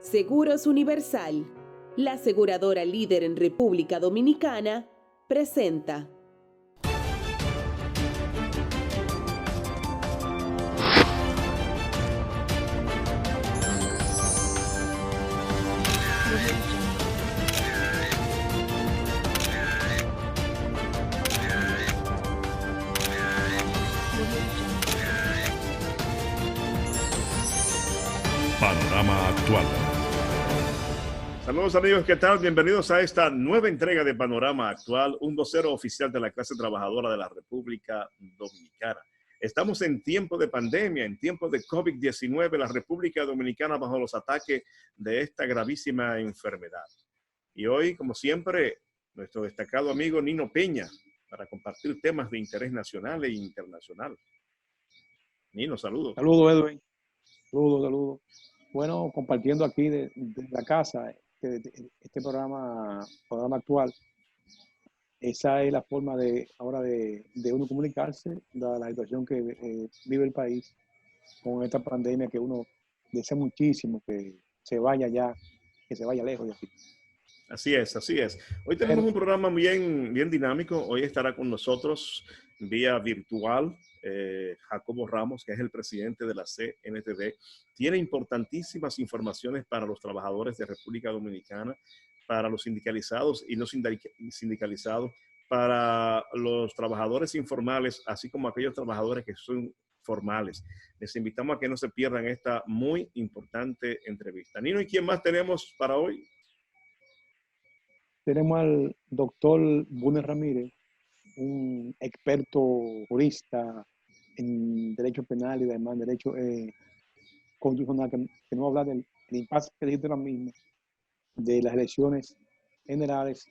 Seguros Universal, la aseguradora líder en República Dominicana, presenta. Panorama Actual. Saludos amigos, ¿qué tal? Bienvenidos a esta nueva entrega de Panorama Actual, un vocero oficial de la clase trabajadora de la República Dominicana. Estamos en tiempo de pandemia, en tiempo de COVID-19, la República Dominicana bajo los ataques de esta gravísima enfermedad. Y hoy, como siempre, nuestro destacado amigo Nino Peña para compartir temas de interés nacional e internacional. Nino, saludos. Saludos, Edwin. Saludos. Bueno, compartiendo aquí de la casa este programa actual. Esa es la forma ahora de uno comunicarse, dada la situación que vive el país con esta pandemia que uno desea muchísimo que se vaya ya, que se vaya lejos de aquí. Así es. Hoy tenemos un programa bien dinámico. Hoy estará con nosotros vía virtual Jacobo Ramos, que es el presidente de la CNTD. Tiene importantísimas informaciones para los trabajadores de República Dominicana, para los sindicalizados y no sindicalizados, para los trabajadores informales, así como aquellos trabajadores que son formales. Les invitamos a que no se pierdan esta muy importante entrevista. Nino, ¿y quién más tenemos para hoy? Tenemos al doctor Bunner Ramírez, un experto jurista en derecho penal y además en derecho constitucional, que nos va a hablar del impasse que existe ahora mismo de las elecciones generales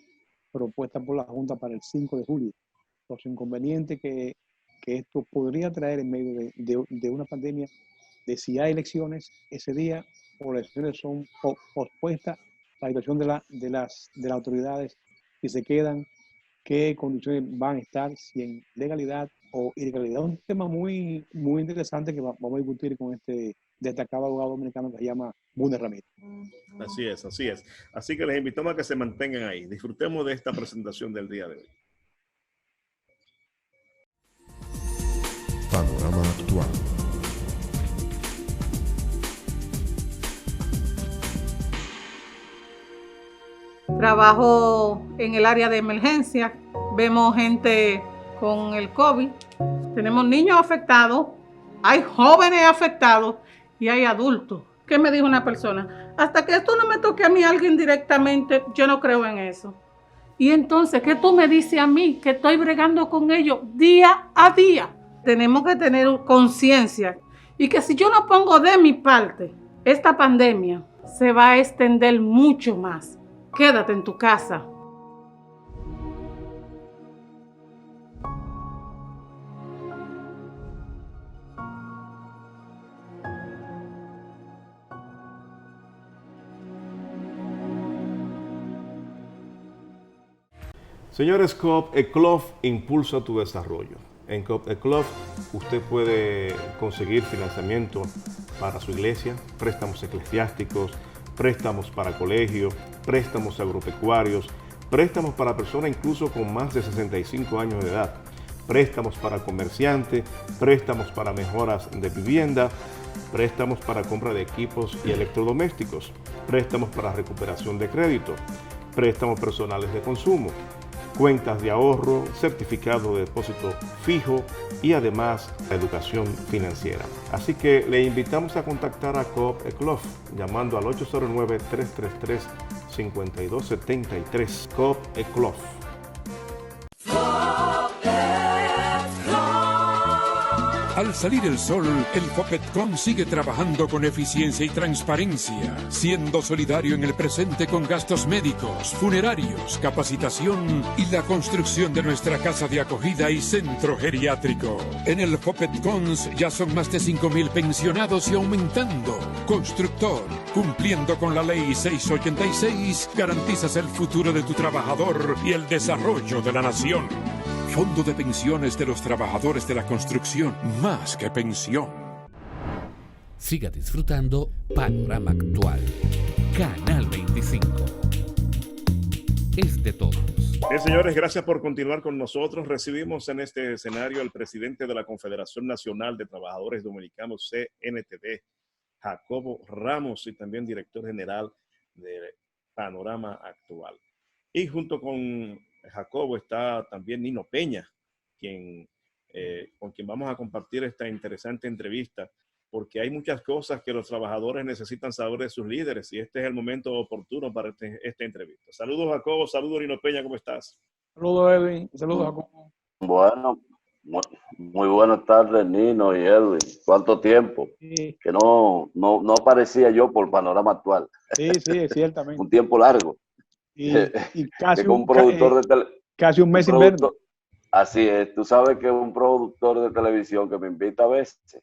propuestas por la Junta para el 5 de julio. Los inconvenientes que esto podría traer en medio de una pandemia, de si hay elecciones ese día o las elecciones son pospuestas, la situación de las autoridades que se quedan, qué condiciones van a estar, si en legalidad o ilegalidad. Un tema muy interesante que vamos a discutir con este destacado abogado dominicano que se llama Bunner Ramírez. Así es. Así que les invitamos a que se mantengan ahí. Disfrutemos de esta presentación del día de hoy. Panorama Actual. Trabajo en el área de emergencia, vemos gente con el COVID, tenemos niños afectados, hay jóvenes afectados y hay adultos. ¿Qué me dijo una persona? Hasta que esto no me toque a mí alguien directamente, yo no creo en eso. Y entonces, ¿qué tú me dices a mí que estoy bregando con ellos día a día? Tenemos que tener conciencia y que si yo no pongo de mi parte, esta pandemia se va a extender mucho más. Quédate en tu casa. Señores, Coop Eclof impulsa tu desarrollo. En Coop Eclof usted puede conseguir financiamiento para su iglesia, préstamos eclesiásticos, préstamos para colegios, préstamos agropecuarios, préstamos para personas incluso con más de 65 años de edad, préstamos para comerciantes, préstamos para mejoras de vivienda, préstamos para compra de equipos y electrodomésticos, préstamos para recuperación de crédito, préstamos personales de consumo, cuentas de ahorro, certificado de depósito fijo y además la educación financiera. Así que le invitamos a contactar a Coop Eclof llamando al 809-333-5273. Coop Eclof. Al salir el sol, el Fopetcom sigue trabajando con eficiencia y transparencia, siendo solidario en el presente con gastos médicos, funerarios, capacitación y la construcción de nuestra casa de acogida y centro geriátrico. En el Fopetcons ya son más de 5,000 pensionados y aumentando. Constructor, cumpliendo con la ley 686, garantizas el futuro de tu trabajador y el desarrollo de la nación. Fondo de Pensiones de los Trabajadores de la Construcción, más que pensión. Siga disfrutando Panorama Actual. Canal 25. Es de todos. Bien, señores, gracias por continuar con nosotros. Recibimos en este escenario al presidente de la Confederación Nacional de Trabajadores Dominicanos, CNTD, Jacobo Ramos, y también director general de Panorama Actual. Y junto con Jacobo está también Nino Peña, con quien vamos a compartir esta interesante entrevista, porque hay muchas cosas que los trabajadores necesitan saber de sus líderes y este es el momento oportuno para esta entrevista. Saludos, Jacobo. Saludos, Nino Peña. ¿Cómo estás? Saludos, Edwin. Saludos, Jacobo. Bueno, muy buenas tardes, Nino y Edwin. ¿Cuánto tiempo? Sí, Que no aparecía yo por Panorama Actual. sí, ciertamente. Un tiempo largo. Y casi, Que un productor de casi un mes sin vernos. Así es. Tú sabes que un productor de televisión que me invita a veces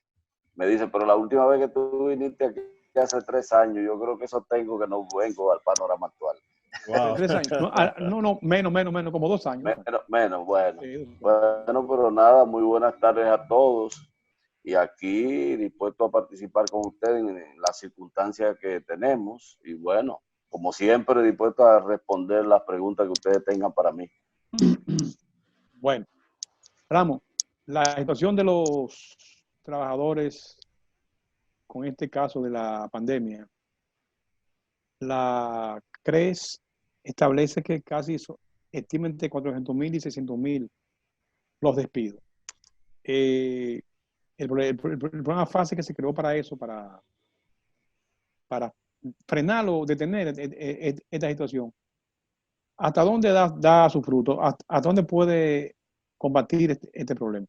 me dice, pero la última vez que tú viniste aquí hace 3 años, yo creo que eso tengo que no vengo al Panorama Actual. Wow. 3 años. No, menos, como 2 años. Menos, bueno. Sí. Bueno, pero nada, muy buenas tardes a todos. Y aquí dispuesto a participar con ustedes en las circunstancias que tenemos. Y bueno, como siempre, dispuesto a responder las preguntas que ustedes tengan para mí. Bueno, Ramos, la situación de los trabajadores con este caso de la pandemia, la CRES establece que casi estiman entre 400,000 y 600,000 los despidos. El programa FASE que se creó para eso, para frenar o detener esta situación, ¿hasta dónde da su fruto? ¿Hasta dónde puede combatir este problema?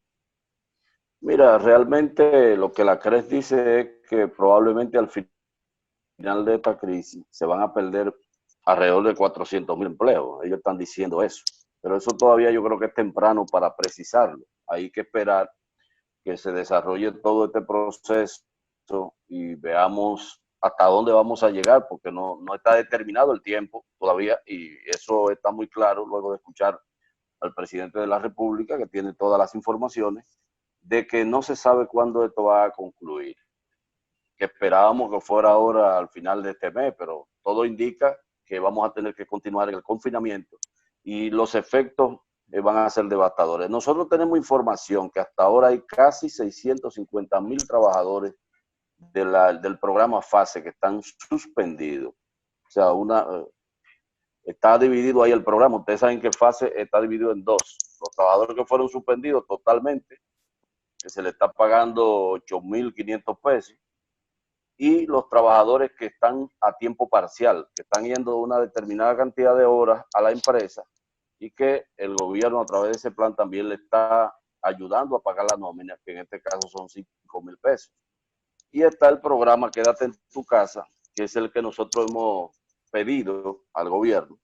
Mira, realmente lo que la CRES dice es que probablemente al final de esta crisis se van a perder alrededor de 400,000 empleos. Ellos están diciendo eso. Pero eso todavía yo creo que es temprano para precisarlo. Hay que esperar que se desarrolle todo este proceso y veamos hasta dónde vamos a llegar, porque no está determinado el tiempo todavía y eso está muy claro luego de escuchar al presidente de la República, que tiene todas las informaciones, de que no se sabe cuándo esto va a concluir. Que esperábamos que fuera ahora al final de este mes, pero todo indica que vamos a tener que continuar en el confinamiento y los efectos van a ser devastadores. Nosotros tenemos información que hasta ahora hay casi 650,000 trabajadores del programa FASE que están suspendidos. O sea, está dividido ahí el programa. Ustedes saben que FASE está dividido en 2. Los trabajadores que fueron suspendidos totalmente, que se le está pagando 8,500 pesos, y los trabajadores que están a tiempo parcial, que están yendo una determinada cantidad de horas a la empresa y que el gobierno a través de ese plan también le está ayudando a pagar la nómina, que en este caso son 5,000 pesos. Y está el programa Quédate en tu casa, que es el que nosotros hemos pedido al gobierno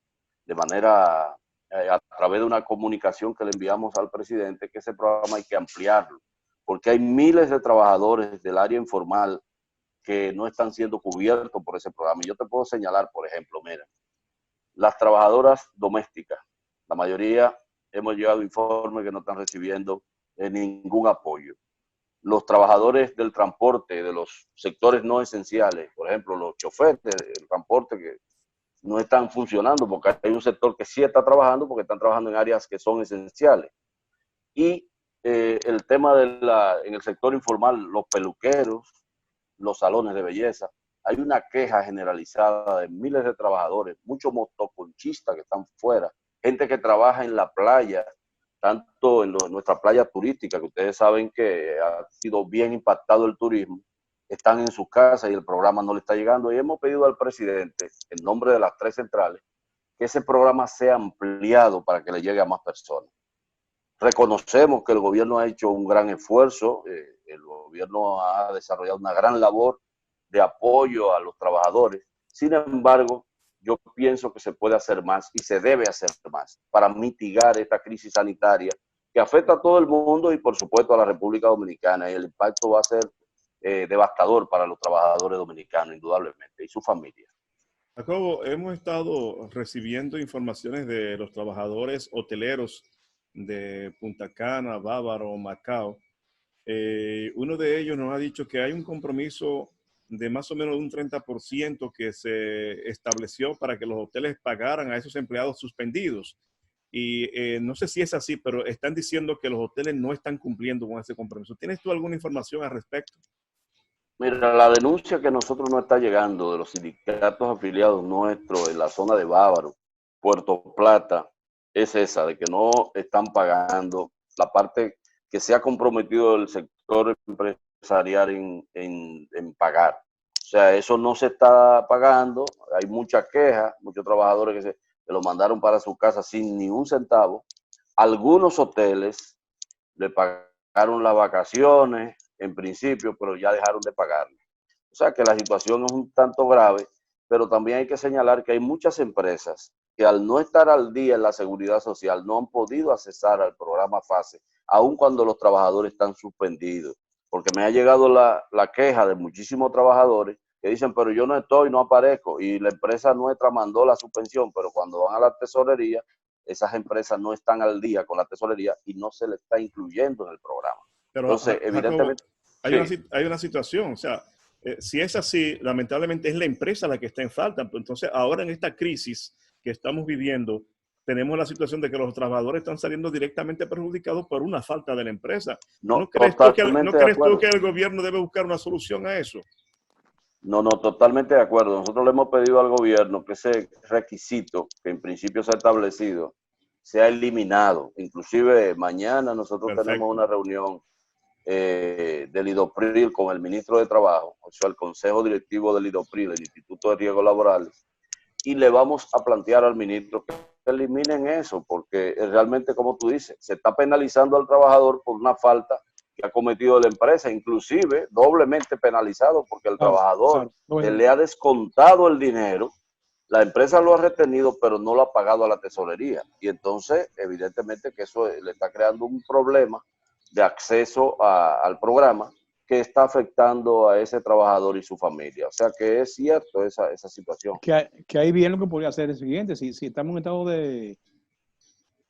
de manera, a través de una comunicación que le enviamos al presidente, que ese programa hay que ampliarlo, porque hay miles de trabajadores del área informal que no están siendo cubiertos por ese programa. Y yo te puedo señalar, por ejemplo, mira, las trabajadoras domésticas, la mayoría hemos llegado a informes que no están recibiendo ningún apoyo. Los trabajadores del transporte, de los sectores no esenciales, por ejemplo, los choferes del transporte que no están funcionando porque hay un sector que sí está trabajando porque están trabajando en áreas que son esenciales. Y el tema en el sector informal, los peluqueros, los salones de belleza, hay una queja generalizada de miles de trabajadores, muchos motoconchistas que están fuera, gente que trabaja en la playa, tanto en nuestra playa turística, que ustedes saben que ha sido bien impactado el turismo, están en sus casas y el programa no le está llegando. Y hemos pedido al presidente, en nombre de las 3 centrales, que ese programa sea ampliado para que le llegue a más personas. Reconocemos que el gobierno ha hecho un gran esfuerzo, el gobierno ha desarrollado una gran labor de apoyo a los trabajadores. Sin embargo, yo pienso que se puede hacer más y se debe hacer más para mitigar esta crisis sanitaria que afecta a todo el mundo y por supuesto a la República Dominicana, y el impacto va a ser devastador para los trabajadores dominicanos, indudablemente, y sus familias. Jacobo, hemos estado recibiendo informaciones de los trabajadores hoteleros de Punta Cana, Bávaro, Macao. Uno de ellos nos ha dicho que hay un compromiso de más o menos un 30% que se estableció para que los hoteles pagaran a esos empleados suspendidos. Y no sé si es así, pero están diciendo que los hoteles no están cumpliendo con ese compromiso. ¿Tienes tú alguna información al respecto? Mira, la denuncia que a nosotros nos está llegando de los sindicatos afiliados nuestros en la zona de Bávaro, Puerto Plata, es esa, de que no están pagando la parte que se ha comprometido el sector empresarial en pagar. O sea, eso no se está pagando, hay muchas quejas, muchos trabajadores que lo mandaron para su casa sin ni un centavo. Algunos hoteles le pagaron las vacaciones en principio, pero ya dejaron de pagarle. O sea que la situación es un tanto grave, pero también hay que señalar que hay muchas empresas que al no estar al día en la seguridad social no han podido accesar al programa FASE, aun cuando los trabajadores están suspendidos. Porque me ha llegado la queja de muchísimos trabajadores que dicen, pero yo no estoy, no aparezco, y la empresa nuestra mandó la suspensión, pero cuando van a la tesorería, esas empresas no están al día con la tesorería y no se le está incluyendo en el programa. Pero, Entonces, evidentemente, Jacobo, sí. hay una situación, o sea, si es así, lamentablemente es la empresa la que está en falta. Entonces, ahora en esta crisis que estamos viviendo, tenemos la situación de que los trabajadores están saliendo directamente perjudicados por una falta de la empresa. No, ¿No totalmente de crees tú acuerdo. que el gobierno debe buscar una solución a eso? No, totalmente de acuerdo. Nosotros le hemos pedido al gobierno que ese requisito que en principio se ha establecido sea eliminado. Inclusive mañana nosotros tenemos Perfecto. una reunión del IDOPRIL con el ministro de Trabajo, o sea, el Consejo Directivo del IDOPRIL, el Instituto de Riesgos Laborales, y le vamos a plantear al ministro que eliminen eso, porque realmente, como tú dices, se está penalizando al trabajador por una falta que ha cometido la empresa, inclusive doblemente penalizado, porque el trabajador le ha descontado el dinero, la empresa lo ha retenido, pero no lo ha pagado a la tesorería. Y entonces, evidentemente que eso le está creando un problema de acceso al programa que está afectando a ese trabajador y su familia. O sea que es cierto esa situación. Que ahí bien lo que podría hacer es el siguiente, si estamos en estado de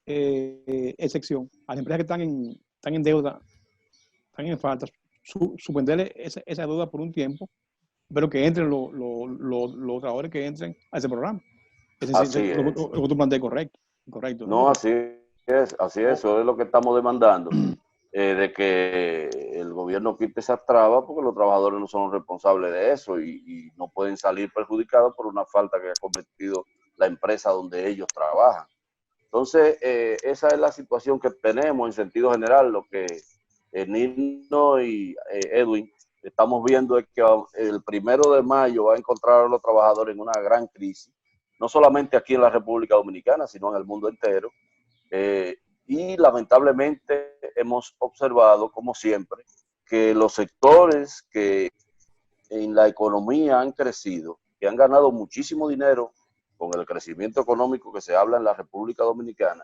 excepción, a las empresas que están en deuda, están en falta, suspenderle esa deuda por un tiempo, pero que entren los trabajadores que entren a ese programa. Así es. Lo que tú planteas correcto. No, así es, eso es lo que estamos demandando, de que el gobierno quite esas trabas, porque los trabajadores no son responsables de eso y no pueden salir perjudicados por una falta que ha cometido la empresa donde ellos trabajan. Entonces, esa es la situación que tenemos en sentido general. Lo que Nino y Edwin estamos viendo es que el 1 de mayo va a encontrar a los trabajadores en una gran crisis, no solamente aquí en la República Dominicana, sino en el mundo entero. Y lamentablemente hemos observado, como siempre, que los sectores que en la economía han crecido, que han ganado muchísimo dinero con el crecimiento económico que se habla en la República Dominicana,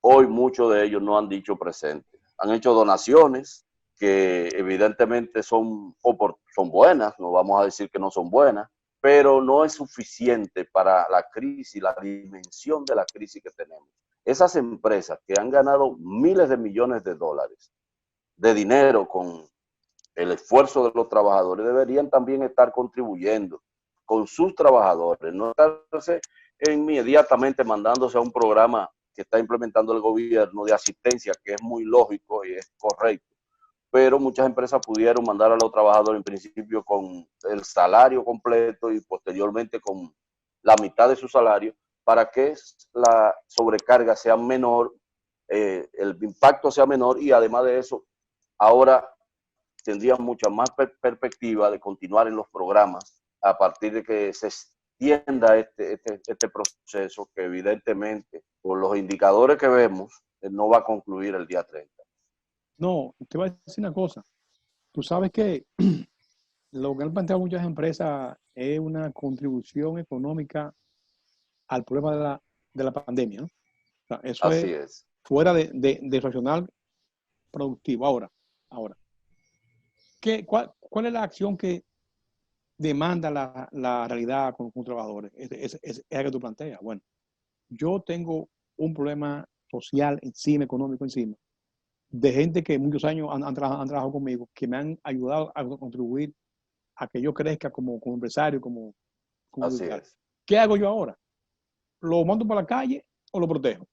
hoy muchos de ellos no han dicho presente. Han hecho donaciones que evidentemente son buenas, no vamos a decir que no son buenas, pero no es suficiente para la crisis, la dimensión de la crisis que tenemos. Esas empresas que han ganado miles de millones de dólares de dinero con el esfuerzo de los trabajadores deberían también estar contribuyendo con sus trabajadores, no estarse inmediatamente mandándose a un programa que está implementando el gobierno de asistencia, que es muy lógico y es correcto. Pero muchas empresas pudieron mandar a los trabajadores en principio con el salario completo y posteriormente con la mitad de su salario para que la sobrecarga sea menor, el impacto sea menor y además de eso, ahora tendrían mucha más perspectiva de continuar en los programas a partir de que se extienda este proceso que evidentemente por los indicadores que vemos no va a concluir el día 30. No, te voy a decir una cosa. Tú sabes que lo que han planteado muchas empresas es una contribución económica al problema de la pandemia, ¿no? O sea, eso Así es. fuera de racional productivo. Ahora, ¿cuál es la acción que demanda la realidad con trabajadores? Es la que tú planteas. Bueno, yo tengo un problema social encima, económico encima, de gente que muchos años han trabajado conmigo, que me han ayudado a contribuir a que yo crezca como empresario, como Así educador. es. ¿Qué hago yo ahora? ¿Lo mando para la calle o lo protejo?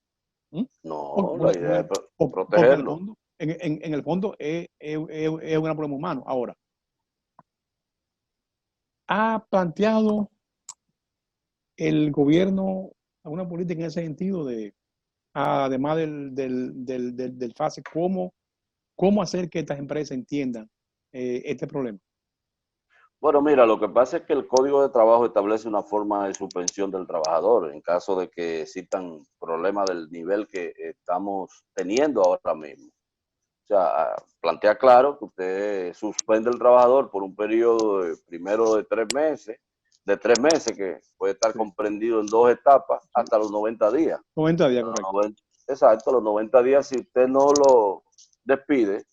No, la idea es Porque protegerlo. en el fondo es un gran problema humano. Ahora, ¿ha planteado el gobierno alguna política en ese sentido de, además del FASE, cómo hacer que estas empresas entiendan este problema? Bueno, mira, lo que pasa es que el Código de Trabajo establece una forma de suspensión del trabajador en caso de que existan problemas del nivel que estamos teniendo ahora mismo. O sea, plantea claro que usted suspende al trabajador por un periodo primero de 3 meses que puede estar comprendido en 2 etapas hasta los 90 días. 90 días, correcto. Exacto, los 90 días, si usted no lo despide,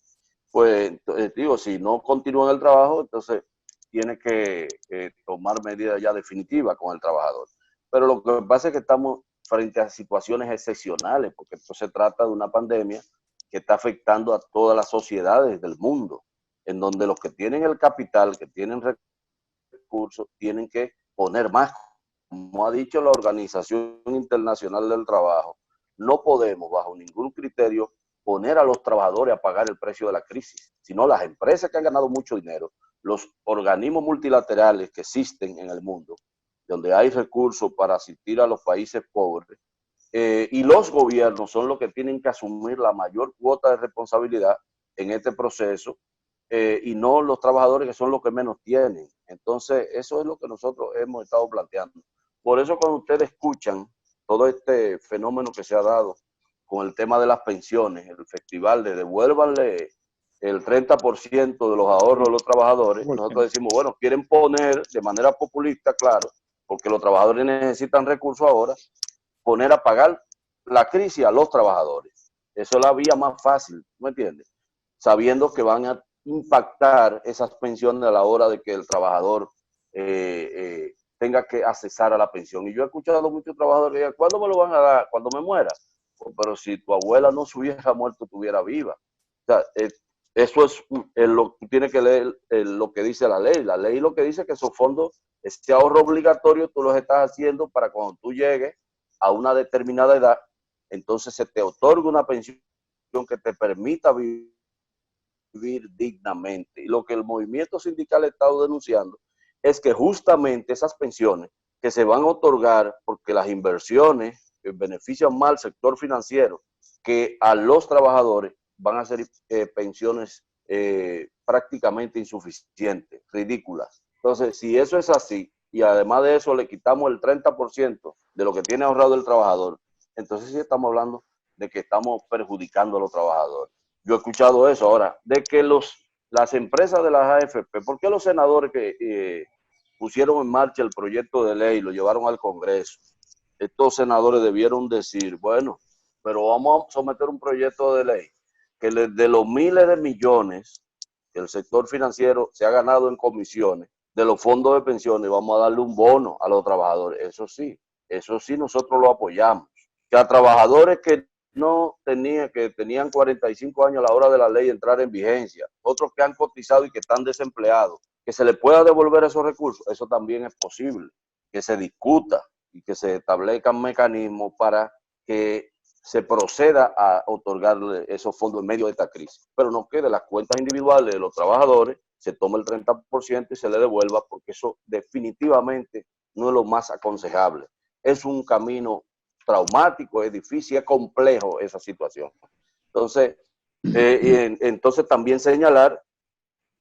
pues digo, si no continúa en el trabajo, entonces tiene que tomar medidas ya definitivas con el trabajador. Pero lo que pasa es que estamos frente a situaciones excepcionales, porque esto se trata de una pandemia que está afectando a todas las sociedades del mundo, en donde los que tienen el capital, que tienen recursos, tienen que poner más. Como ha dicho la Organización Internacional del Trabajo, no podemos bajo ningún criterio poner a los trabajadores a pagar el precio de la crisis, sino las empresas que han ganado mucho dinero, los organismos multilaterales que existen en el mundo, donde hay recursos para asistir a los países pobres, y los gobiernos son los que tienen que asumir la mayor cuota de responsabilidad en este proceso, y no los trabajadores, que son los que menos tienen. Entonces, eso es lo que nosotros hemos estado planteando. Por eso, cuando ustedes escuchan todo este fenómeno que se ha dado con el tema de las pensiones, el festival de devuélvanle el 30% de los ahorros de los trabajadores, nosotros decimos, bueno, quieren poner de manera populista, claro, porque los trabajadores necesitan recursos ahora, poner a pagar la crisis a los trabajadores. Eso es la vía más fácil, ¿me entiendes? Sabiendo que van a impactar esas pensiones a la hora de que el trabajador tenga que accesar a la pensión. Y yo he escuchado a muchos trabajadores que dicen, ¿cuándo me lo van a dar? Cuando me muera. Pues, pero si tu abuela no se hubiera muerto, estuviera viva. O sea, eso es lo que tiene que leer lo que dice la ley. La ley lo que dice es que esos fondos, ese ahorro obligatorio, tú los estás haciendo para cuando tú llegues a una determinada edad, entonces se te otorga una pensión que te permita vivir dignamente. Y lo que el movimiento sindical ha estado denunciando es que justamente esas pensiones que se van a otorgar porque las inversiones que benefician más al sector financiero que a los trabajadores van a ser pensiones prácticamente insuficientes, ridículas. Entonces, si eso es así, y además de eso le quitamos el 30% de lo que tiene ahorrado el trabajador, entonces sí estamos hablando de que estamos perjudicando a los trabajadores. Yo he escuchado eso ahora, de que las empresas de las AFP, ¿por qué los senadores que pusieron en marcha el proyecto de ley, lo llevaron al Congreso? Estos senadores debieron decir, bueno, pero vamos a someter un proyecto de ley que de los miles de millones que el sector financiero se ha ganado en comisiones, de los fondos de pensiones, vamos a darle un bono a los trabajadores. Eso sí nosotros lo apoyamos. Que a trabajadores que que tenían 45 años a la hora de la ley entrar en vigencia, otros que han cotizado y que están desempleados, que se les pueda devolver esos recursos, eso también es posible, que se discuta y que se establezcan mecanismos para que se proceda a otorgarle esos fondos en medio de esta crisis. Pero no quede las cuentas individuales de los trabajadores, se toma el 30% y se le devuelva, porque eso definitivamente no es lo más aconsejable. Es un camino traumático, es difícil, es complejo esa situación. Entonces, entonces también señalar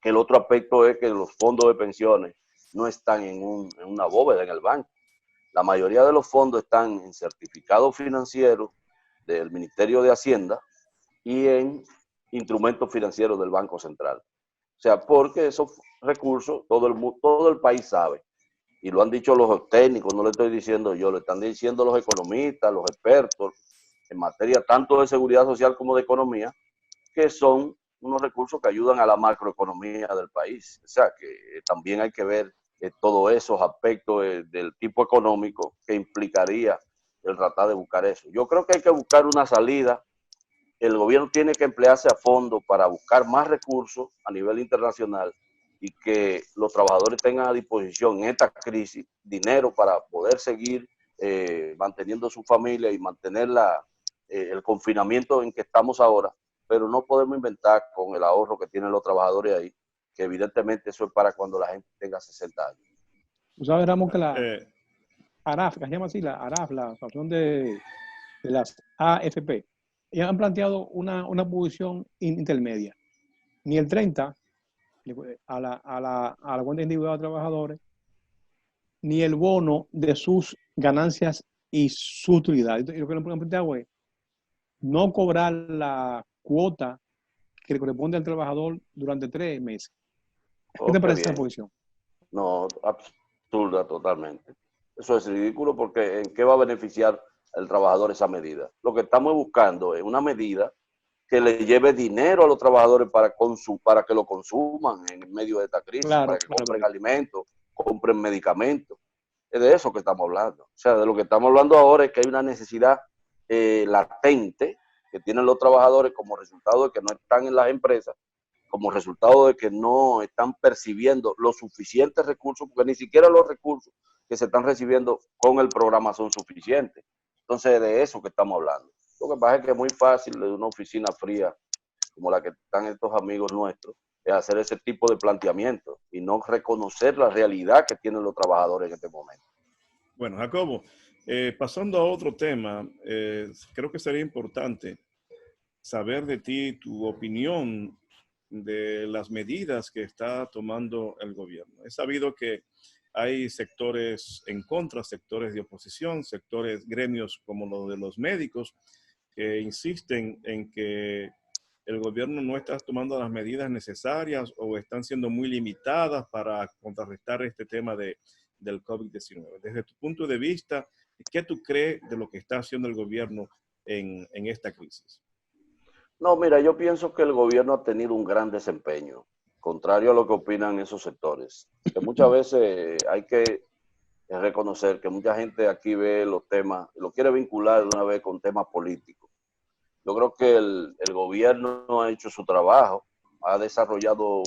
que el otro aspecto es que los fondos de pensiones no están en una bóveda en el banco. La mayoría de los fondos están en certificados financieros del Ministerio de Hacienda y en instrumentos financieros del Banco Central. O sea, porque esos recursos todo el país sabe, y lo han dicho los técnicos, no le estoy diciendo yo, lo están diciendo los economistas, los expertos en materia tanto de seguridad social como de economía, que son unos recursos que ayudan a la macroeconomía del país. O sea, que también hay que ver todos esos aspectos del tipo económico que implicaría el tratar de buscar eso. Yo creo que hay que buscar una salida. El gobierno tiene que emplearse a fondo para buscar más recursos a nivel internacional y que los trabajadores tengan a disposición en esta crisis dinero para poder seguir manteniendo su familia y mantener el confinamiento en que estamos ahora, pero no podemos inventar con el ahorro que tienen los trabajadores ahí, que evidentemente eso es para cuando la gente tenga 60 años. Tú sabes, Ramón, que la ARAF, que se llama así, la ARAF, la Asociación de las AFP, ellos han planteado una posición intermedia. Ni el 30 a la cuenta individual de trabajadores, ni el bono de sus ganancias y su utilidad. Y lo que le han planteado es no cobrar la cuota que le corresponde al trabajador durante 3 meses. ¿Qué te parece esa posición? No, absurda totalmente. Eso es ridículo porque ¿en qué va a beneficiar al trabajador esa medida? Lo que estamos buscando es una medida que le lleve dinero a los trabajadores para que lo consuman en medio de esta crisis, para que compren alimentos, compren medicamentos. Es de eso que estamos hablando. O sea, de lo que estamos hablando ahora es que hay una necesidad latente que tienen los trabajadores como resultado de que no están en las empresas, como resultado de que no están percibiendo los suficientes recursos, porque ni siquiera los recursos que se están recibiendo con el programa son suficientes. Entonces, de eso que estamos hablando. Lo que pasa es que es muy fácil de una oficina fría, como la que están estos amigos nuestros, es hacer ese tipo de planteamientos y no reconocer la realidad que tienen los trabajadores en este momento. Bueno, Jacobo, pasando a otro tema, creo que sería importante saber de ti tu opinión de las medidas que está tomando el gobierno. He sabido que hay sectores en contra, sectores de oposición, sectores, gremios como los de los médicos, que insisten en que el gobierno no está tomando las medidas necesarias o están siendo muy limitadas para contrarrestar este tema del COVID-19. Desde tu punto de vista, ¿qué tú crees de lo que está haciendo el gobierno en esta crisis? No, mira, yo pienso que el gobierno ha tenido un gran desempeño, contrario a lo que opinan esos sectores. Que muchas veces hay que reconocer que mucha gente aquí ve los temas, lo quiere vincular de una vez con temas políticos. Yo creo que el gobierno ha hecho su trabajo, ha desarrollado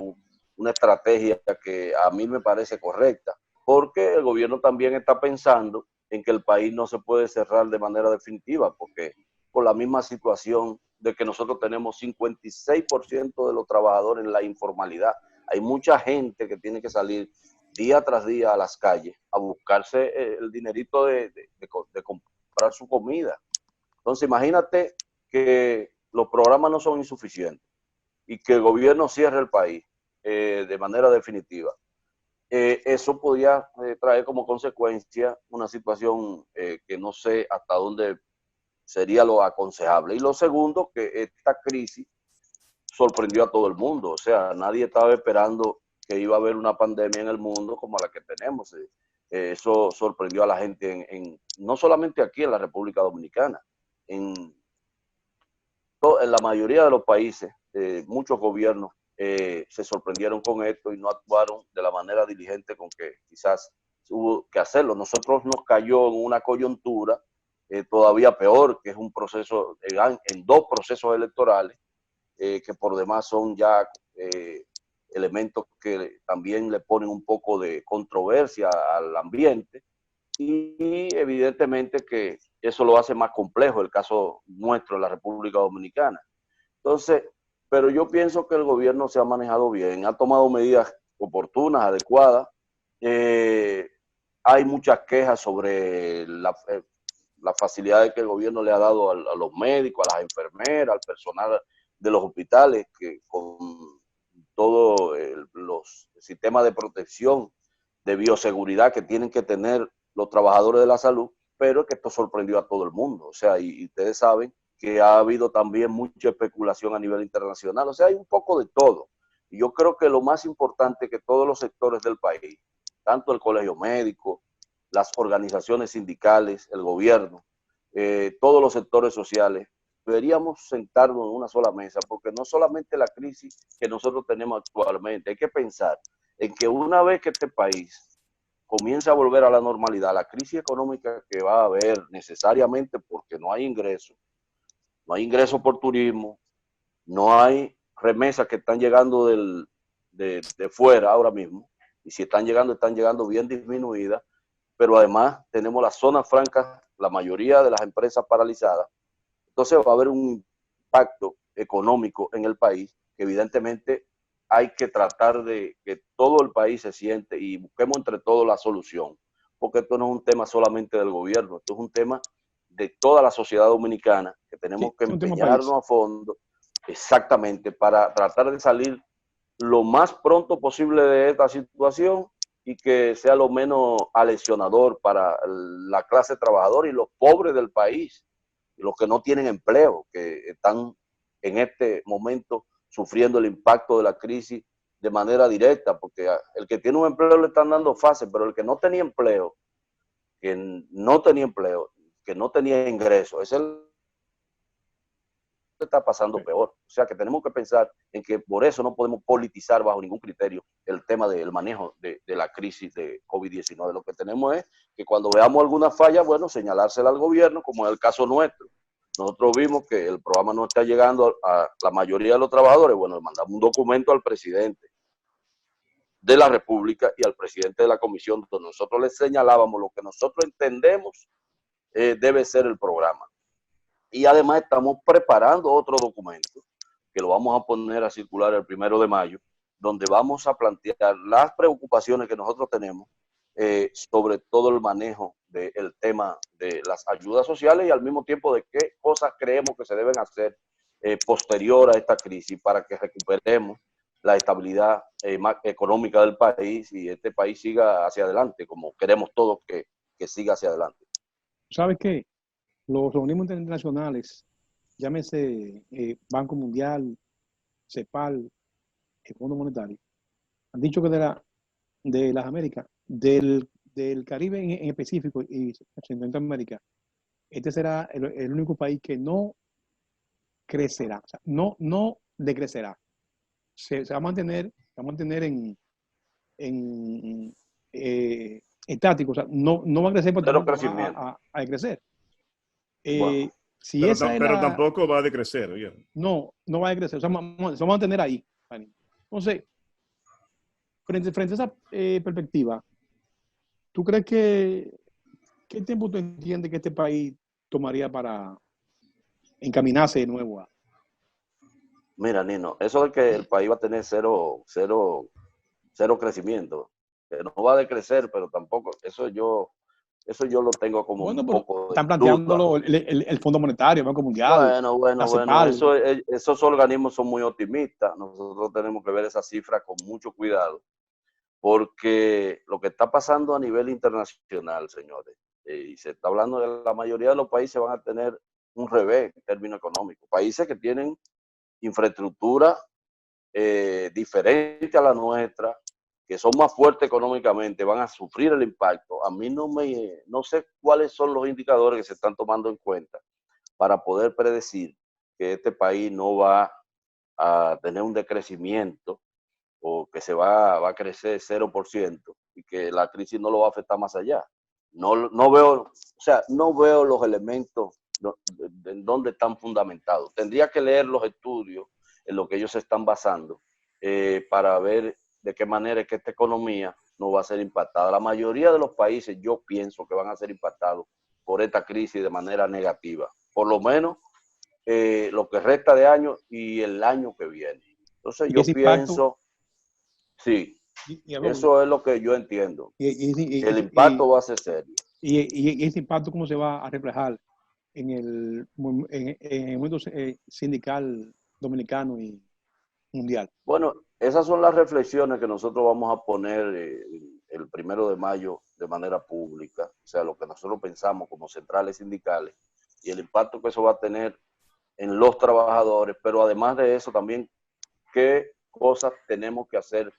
una estrategia que a mí me parece correcta, porque el gobierno también está pensando en que el país no se puede cerrar de manera definitiva, porque por la misma situación de que nosotros tenemos 56% de los trabajadores en la informalidad. Hay mucha gente que tiene que salir día tras día a las calles a buscarse el dinerito de comprar su comida. Entonces, imagínate que los programas no son insuficientes y que el gobierno cierre el país de manera definitiva. Eso podría traer como consecuencia una situación que no sé hasta dónde sería lo aconsejable. Y lo segundo, que esta crisis sorprendió a todo el mundo. O sea, nadie estaba esperando que iba a haber una pandemia en el mundo como la que tenemos. Eso sorprendió a la gente no solamente aquí en la República Dominicana, en la mayoría de los países, muchos gobiernos se sorprendieron con esto y no actuaron de la manera diligente con que quizás hubo que hacerlo. Nosotros nos cayó en una coyuntura todavía peor, que es un proceso, en 2 procesos electorales, que por demás son ya elementos que también le ponen un poco de controversia al ambiente y evidentemente que eso lo hace más complejo el caso nuestro en la República Dominicana. Entonces, pero yo pienso que el gobierno se ha manejado bien, ha tomado medidas oportunas, adecuadas. Hay muchas quejas sobre las facilidades que el gobierno le ha dado a los médicos, a las enfermeras, al personal de los hospitales, que con todos los sistemas de protección, de bioseguridad que tienen que tener los trabajadores de la salud, pero que esto sorprendió a todo el mundo. O sea, y ustedes saben que ha habido también mucha especulación a nivel internacional. O sea, hay un poco de todo. Y yo creo que lo más importante es que todos los sectores del país, tanto el colegio médico, las organizaciones sindicales, el gobierno, todos los sectores sociales, deberíamos sentarnos en una sola mesa, porque no solamente la crisis que nosotros tenemos actualmente, hay que pensar en que una vez que este país comience a volver a la normalidad, la crisis económica que va a haber necesariamente porque no hay ingresos por turismo, no hay remesas que están llegando de fuera ahora mismo, y si están llegando bien disminuidas, pero además tenemos las zonas francas, la mayoría de las empresas paralizadas. Entonces va a haber un impacto económico en el país que evidentemente hay que tratar de que todo el país se siente y busquemos entre todos la solución, porque esto no es un tema solamente del gobierno, esto es un tema de toda la sociedad dominicana que tenemos que empeñarnos a fondo exactamente para tratar de salir lo más pronto posible de esta situación y que sea lo menos lesionador para la clase trabajadora y los pobres del país, y los que no tienen empleo, que están en este momento sufriendo el impacto de la crisis de manera directa, porque el que tiene un empleo le están dando fácil, pero el que no tenía empleo, que no tenía ingresos, es el está pasando peor. O sea que tenemos que pensar en que por eso no podemos politizar bajo ningún criterio el tema del manejo de la crisis de COVID-19. Lo que tenemos es que cuando veamos alguna falla, bueno, señalársela al gobierno, como es el caso nuestro. Nosotros vimos que el programa no está llegando a la mayoría de los trabajadores. Bueno, le mandamos un documento al presidente de la República y al presidente de la comisión, donde nosotros les señalábamos lo que nosotros entendemos debe ser el programa. Y además estamos preparando otro documento que lo vamos a poner a circular el 1 de mayo, donde vamos a plantear las preocupaciones que nosotros tenemos sobre todo el manejo del tema de las ayudas sociales y al mismo tiempo de qué cosas creemos que se deben hacer posterior a esta crisis para que recuperemos la estabilidad económica del país y este país siga hacia adelante, como queremos todos que siga hacia adelante. ¿Sabes qué? Los organismos internacionales, llámese Banco Mundial, CEPAL, el Fondo Monetario, han dicho que de las Américas, del Caribe en específico y Centroamérica, este será el único país que no crecerá, o sea, no decrecerá. Se va a mantener en estático, o sea, no va a crecer, pero va a decrecer. Bueno, pero tampoco va a decrecer. Bien. No va a decrecer, o sea, se va a mantener ahí. Entonces, frente a esa perspectiva, ¿tú crees qué tiempo tú entiendes que este país tomaría para encaminarse de nuevo a? Mira, Nino, eso de que el país va a tener cero crecimiento, que no va a decrecer, pero tampoco, eso yo lo tengo como un poco. Están planteándolo el Fondo Monetario, el Banco Mundial. Bueno, esos organismos son muy optimistas. Nosotros tenemos que ver esa cifra con mucho cuidado, porque lo que está pasando a nivel internacional, señores, y se está hablando de la mayoría de los países van a tener un revés en términos económicos. Países que tienen infraestructura diferente a la nuestra, que son más fuertes económicamente, van a sufrir el impacto. A mí no sé cuáles son los indicadores que se están tomando en cuenta para poder predecir que este país no va a tener un decrecimiento o que se va a crecer 0% y que la crisis no lo va a afectar más allá. No veo los elementos en donde están fundamentados. Tendría que leer los estudios en lo que ellos se están basando para ver de qué manera es que esta economía no va a ser impactada. La mayoría de los países yo pienso que van a ser impactados por esta crisis de manera negativa, por lo menos lo que resta de año y el año que viene. Entonces yo pienso, sí, eso es lo que yo entiendo. El impacto va a ser serio. ¿Y ese impacto cómo se va a reflejar en el mundo sindical dominicano y mundial? Bueno, esas son las reflexiones que nosotros vamos a poner el 1 de mayo de manera pública, o sea, lo que nosotros pensamos como centrales sindicales y el impacto que eso va a tener en los trabajadores, pero además de eso también qué cosas tenemos que hacer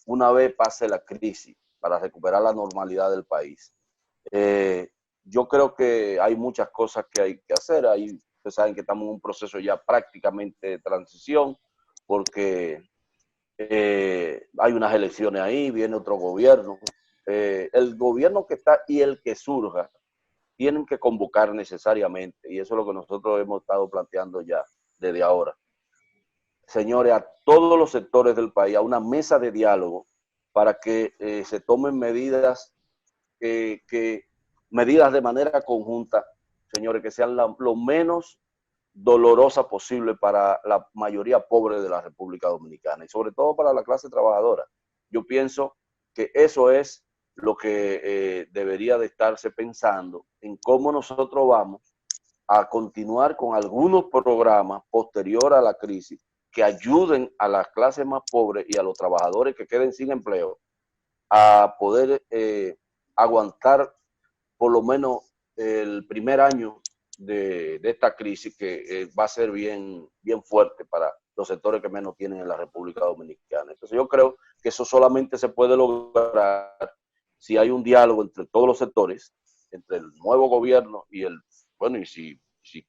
una vez pase la crisis para recuperar la normalidad del país. Yo creo que hay muchas cosas que hay que hacer. Ustedes saben que estamos en un proceso ya prácticamente de transición, porque hay unas elecciones ahí, viene otro gobierno. El gobierno que está y el que surja tienen que convocar necesariamente, y eso es lo que nosotros hemos estado planteando ya desde ahora. señores, a todos los sectores del país, a una mesa de diálogo para que se tomen medidas, medidas de manera conjunta, señores, que sean lo menos dolorosa posible para la mayoría pobre de la República Dominicana y sobre todo para la clase trabajadora. Yo pienso que eso es lo que debería de estarse pensando en cómo nosotros vamos a continuar con algunos programas posterior a la crisis que ayuden a las clases más pobres y a los trabajadores que queden sin empleo a poder aguantar por lo menos el primer año de esta crisis que va a ser bien fuerte para los sectores que menos tienen en la República Dominicana. Entonces yo creo que eso solamente se puede lograr si hay un diálogo entre todos los sectores, entre el nuevo gobierno y y si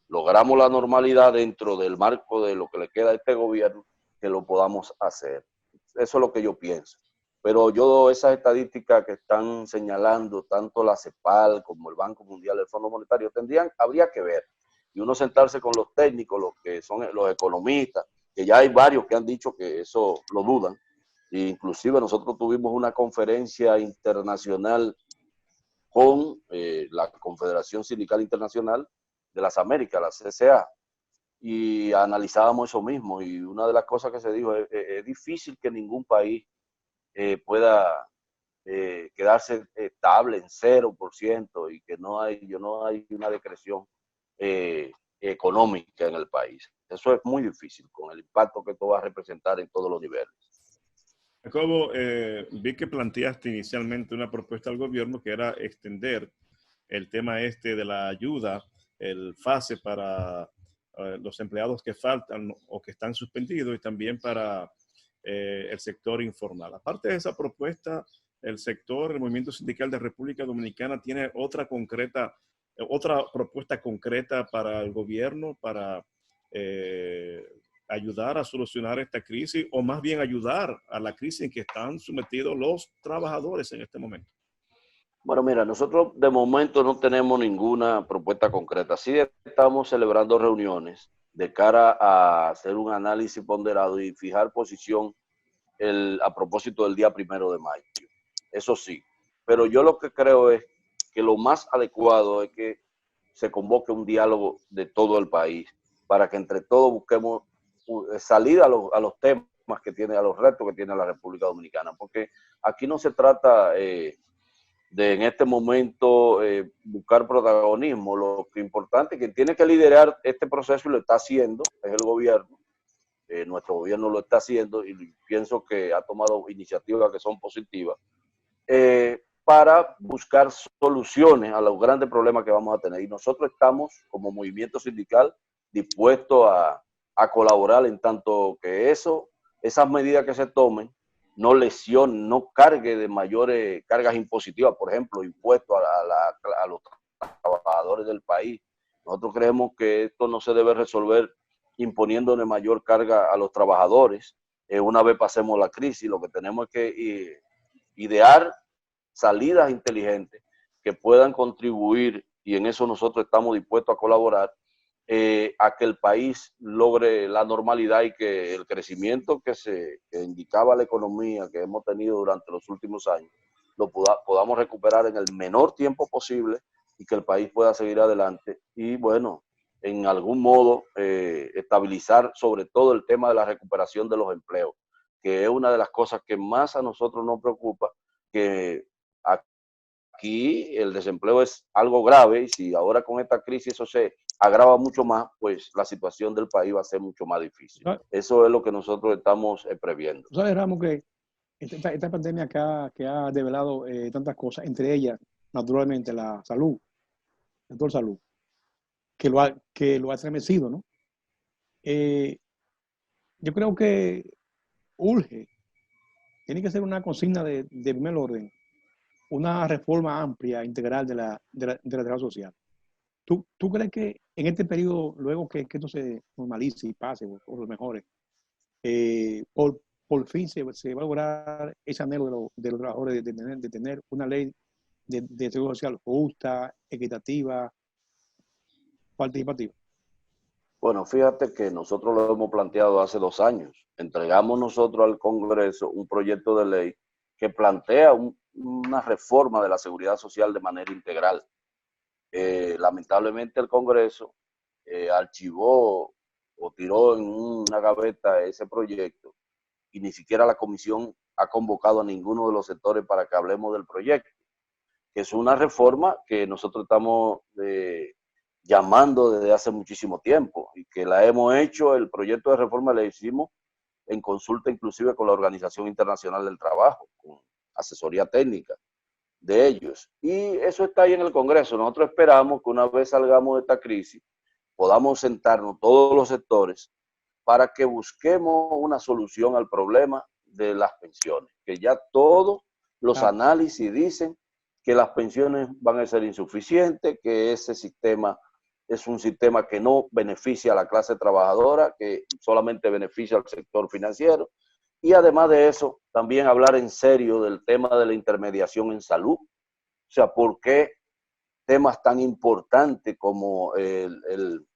logramos la normalidad dentro del marco de lo que le queda a este gobierno, que lo podamos hacer. Eso es lo que yo pienso. Pero esas estadísticas que están señalando tanto la CEPAL como el Banco Mundial, el Fondo Monetario, habría que ver. Y uno sentarse con los técnicos, los que son los economistas, que ya hay varios que han dicho que eso lo dudan. E inclusive nosotros tuvimos una conferencia internacional con la Confederación Sindical Internacional de las Américas, la CCA, y analizábamos eso mismo. Y una de las cosas que se dijo es difícil que ningún país pueda quedarse estable en 0% y que no hay una decreción económica en el país. Eso es muy difícil con el impacto que esto va a representar en todos los niveles. Jacobo, vi que planteaste inicialmente una propuesta al gobierno que era extender el tema de la ayuda, el FASE para los empleados que faltan o que están suspendidos y también para el sector informal. Aparte de esa propuesta, el movimiento sindical de República Dominicana tiene otra propuesta concreta para el gobierno para ayudar a solucionar esta crisis o más bien ayudar a la crisis en que están sometidos los trabajadores en este momento. Bueno, mira, nosotros de momento no tenemos ninguna propuesta concreta. Sí estamos celebrando reuniones de cara a hacer un análisis ponderado y fijar posición a propósito del día 1 de mayo. Eso sí, pero yo lo que creo es que lo más adecuado es que se convoque un diálogo de todo el país para que entre todos busquemos salida a los temas que tiene, a los retos que tiene la República Dominicana, porque aquí no se trata de en este momento buscar protagonismo. Lo que importante es que tiene que liderar este proceso y lo está haciendo es el gobierno. Nuestro gobierno lo está haciendo y pienso que ha tomado iniciativas que son positivas para buscar soluciones a los grandes problemas que vamos a tener. Y nosotros estamos como movimiento sindical dispuestos a colaborar en tanto que esas medidas que se tomen no lesionen, no cargue de mayores cargas impositivas, por ejemplo, impuestos a los trabajadores del país. Nosotros creemos que esto no se debe resolver imponiéndole mayor carga a los trabajadores. Una vez pasemos la crisis, lo que tenemos es que idear salidas inteligentes que puedan contribuir, y en eso nosotros estamos dispuestos a colaborar, a que el país logre la normalidad y que el crecimiento que indicaba la economía que hemos tenido durante los últimos años lo podamos recuperar en el menor tiempo posible y que el país pueda seguir adelante y bueno, en algún modo estabilizar sobre todo el tema de la recuperación de los empleos, que es una de las cosas que más a nosotros nos preocupa, que aquí el desempleo es algo grave y si ahora con esta crisis eso se agrava mucho más, pues la situación del país va a ser mucho más difícil. Eso es lo que nosotros estamos previendo. ¿Sabes, Ramos, que esta pandemia que ha develado tantas cosas, entre ellas, naturalmente, la salud, el sector salud, que lo ha estremecido, ¿no? Yo creo que urge, tiene que ser una consigna de primer orden, una reforma amplia, integral de la seguridad social. ¿Tú crees que en este periodo, luego que esto se normalice y pase, o lo mejore, por fin se va a lograr ese anhelo de los trabajadores de tener una ley de seguridad social justa, equitativa, participativa? Bueno, fíjate que nosotros lo hemos planteado hace 2 años. Entregamos nosotros al Congreso un proyecto de ley que plantea una reforma de la seguridad social de manera integral. Lamentablemente el Congreso archivó o tiró en una gaveta ese proyecto y ni siquiera la comisión ha convocado a ninguno de los sectores para que hablemos del proyecto, que es una reforma que nosotros estamos llamando desde hace muchísimo tiempo y que la hemos hecho, el proyecto de reforma lo hicimos en consulta inclusive con la Organización Internacional del Trabajo, con asesoría técnica de ellos. Y eso está ahí en el Congreso. Nosotros esperamos que una vez salgamos de esta crisis, podamos sentarnos todos los sectores para que busquemos una solución al problema de las pensiones, que ya todos los análisis dicen que las pensiones van a ser insuficientes, que ese sistema es un sistema que no beneficia a la clase trabajadora, que solamente beneficia al sector financiero. Y además de eso, también hablar en serio del tema de la intermediación en salud. O sea, ¿por qué temas tan importantes como el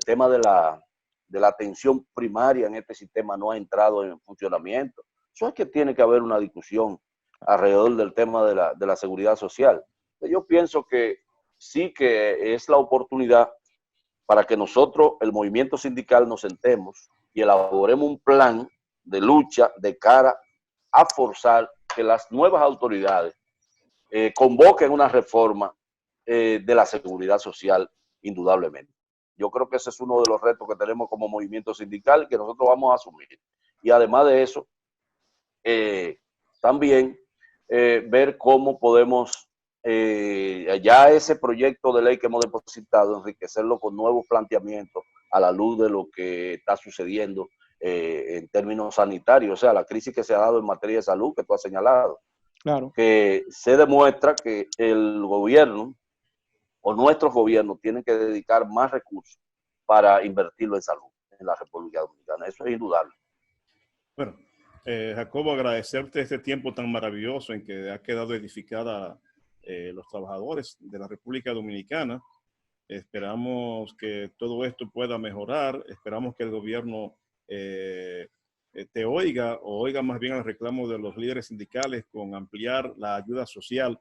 tema de la atención primaria en este sistema no ha entrado en funcionamiento? Eso es que tiene que haber una discusión alrededor del tema de la seguridad social. Yo pienso que sí que es la oportunidad para que nosotros, el movimiento sindical, nos sentemos y elaboremos un plan de lucha de cara a forzar que las nuevas autoridades convoquen una reforma de la seguridad social, indudablemente. Yo creo que ese es uno de los retos que tenemos como movimiento sindical y que nosotros vamos a asumir. Y además de eso, también ver cómo podemos ya ese proyecto de ley que hemos depositado, enriquecerlo con nuevos planteamientos a la luz de lo que está sucediendo en términos sanitarios, o sea, la crisis que se ha dado en materia de salud que tú has señalado. Claro. Que se demuestra que el gobierno o nuestros gobiernos tienen que dedicar más recursos para invertirlo en salud en la República Dominicana. Eso es indudable. Bueno, Jacobo, agradecerte este tiempo tan maravilloso en que ha quedado edificada los trabajadores de la República Dominicana. Esperamos que todo esto pueda mejorar. Esperamos que el gobierno te oiga o oiga más bien el reclamo de los líderes sindicales con ampliar la ayuda social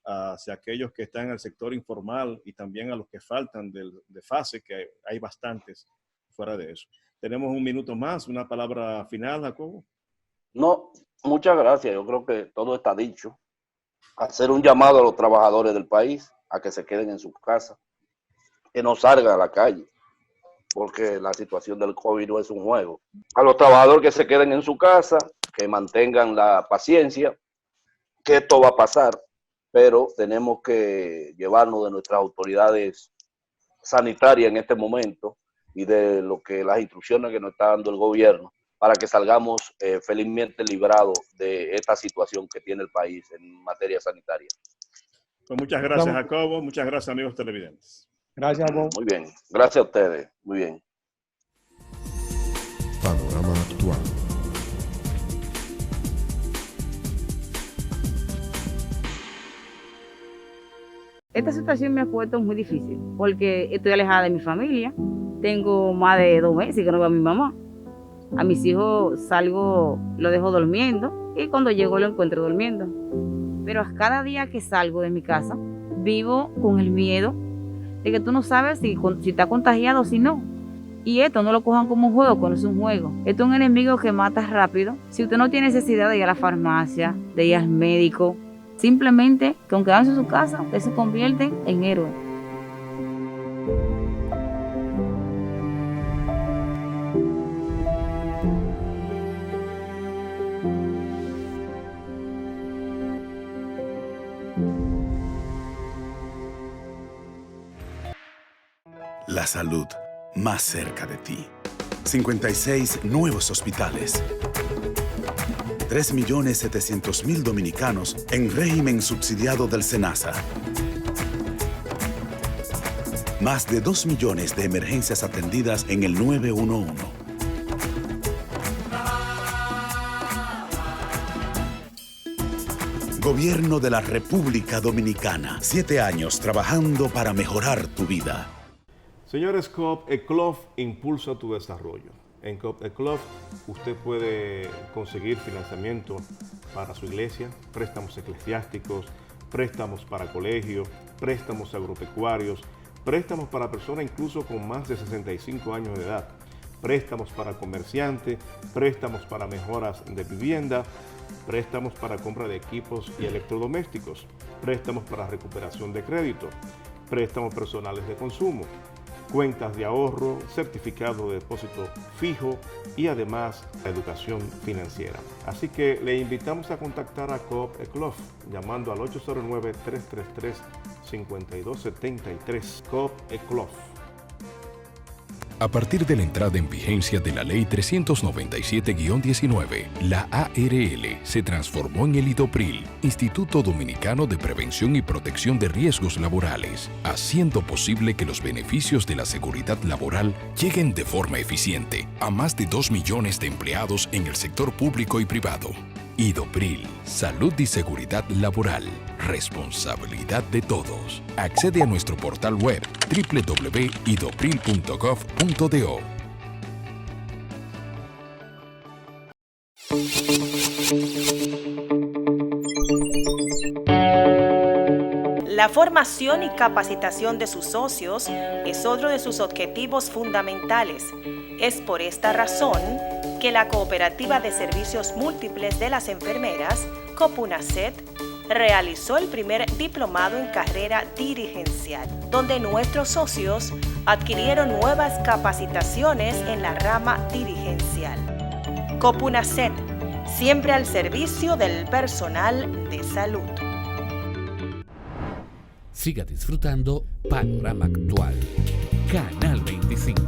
hacia aquellos que están en el sector informal y también a los que faltan de fase, que hay bastantes fuera de eso. Tenemos un minuto más, una palabra final, Jacobo. No, muchas gracias. Yo creo que todo está dicho. Hacer un llamado a los trabajadores del país a que se queden en sus casas, que no salgan a la calle, porque la situación del COVID no es un juego. A los trabajadores que se queden en su casa, que mantengan la paciencia, que esto va a pasar, pero tenemos que llevarnos de nuestras autoridades sanitarias en este momento y de lo que las instrucciones que nos está dando el gobierno para que salgamos felizmente librados de esta situación que tiene el país en materia sanitaria. Pues muchas gracias, Jacobo. Muchas gracias, amigos televidentes. Gracias, Jacobo. Muy bien. Gracias a ustedes. Muy bien. Panorama actual. Esta situación me ha puesto muy difícil porque estoy alejada de mi familia. Tengo más de 2 meses que no veo a mi mamá. A mis hijos salgo, lo dejo durmiendo y cuando llego lo encuentro durmiendo. Pero a cada día que salgo de mi casa, vivo con el miedo de que tú no sabes si está contagiado o si no. Y esto no lo cojan como un juego, cuando es un juego. Esto es un enemigo que mata rápido. Si usted no tiene necesidad de ir a la farmacia, de ir al médico, simplemente con quedarse en su casa, usted se convierte en héroe. La salud más cerca de ti. 56 nuevos hospitales. 3.700.000 dominicanos en régimen subsidiado del SENASA. Más de 2 millones de emergencias atendidas en el 911. Gobierno de la República Dominicana. 7 años trabajando para mejorar tu vida. Señores, Coop ECLOF impulsa tu desarrollo. En Coop ECLOF usted puede conseguir financiamiento para su iglesia, préstamos eclesiásticos, préstamos para colegios, préstamos agropecuarios, préstamos para personas incluso con más de 65 años de edad, préstamos para comerciantes, préstamos para mejoras de vivienda, préstamos para compra de equipos y electrodomésticos, préstamos para recuperación de crédito, préstamos personales de consumo, cuentas de ahorro, certificado de depósito fijo y además educación financiera. Así que le invitamos a contactar a Coop ECLOF llamando al 809-333-5273. Coop ECLOF. A partir de la entrada en vigencia de la Ley 397-19, la ARL se transformó en el IDOPRIL, Instituto Dominicano de Prevención y Protección de Riesgos Laborales, haciendo posible que los beneficios de la seguridad laboral lleguen de forma eficiente a más de 2 millones de empleados en el sector público y privado. IDOPRIL, salud y seguridad laboral, responsabilidad de todos. Accede a nuestro portal web www.idopril.gov.do. La formación y capacitación de sus socios es otro de sus objetivos fundamentales. Es por esta razón que la Cooperativa de Servicios Múltiples de las Enfermeras, COPUNASET, realizó el primer diplomado en carrera dirigencial, donde nuestros socios adquirieron nuevas capacitaciones en la rama dirigencial. COPUNASET, siempre al servicio del personal de salud. Siga disfrutando Panorama Actual. Canal 25.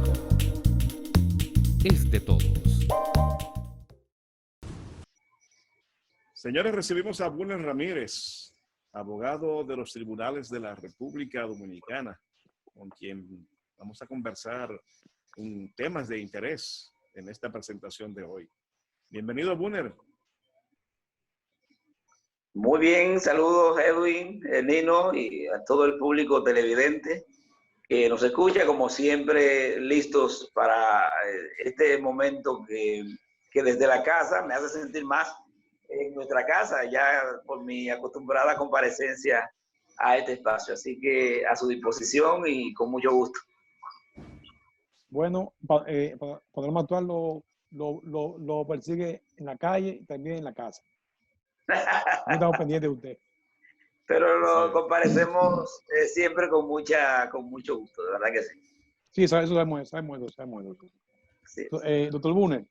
Es de todos. Señores, recibimos a Bunner Ramírez, abogado de los tribunales de la República Dominicana, con quien vamos a conversar en temas de interés en esta presentación de hoy. Bienvenido, Bunner. Muy bien, saludos Edwin, Nino y a todo el público televidente que nos escucha, como siempre, listos para este momento que desde la casa me hace sentir más en nuestra casa, ya por mi acostumbrada comparecencia a este espacio. Así que a su disposición y con mucho gusto. Bueno, Panorama Actual lo persigue en la calle y también en la casa. No estamos pendientes de usted. Pero lo comparecemos siempre con mucho gusto, de verdad que sí. Sí, eso sabemos. Sí. Doctor Bunner,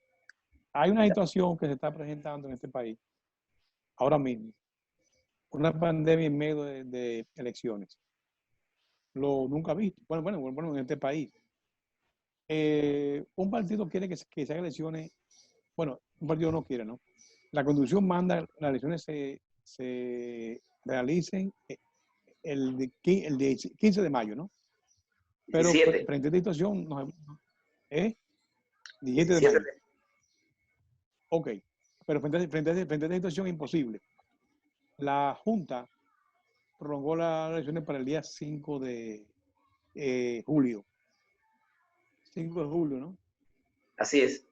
hay una situación que se está presentando en este país ahora mismo, una pandemia en medio de elecciones. Lo nunca visto. Bueno, en este país. Un partido quiere que se hagan elecciones. Bueno, un partido no quiere, ¿no? La Constitución manda que las elecciones se realicen el 15 de mayo, ¿no? Pero frente a esta situación, 17 de mayo. Ok, pero frente a esta situación imposible. La Junta prolongó las elecciones para el día 5 de julio. 5 de julio, ¿no? Así es.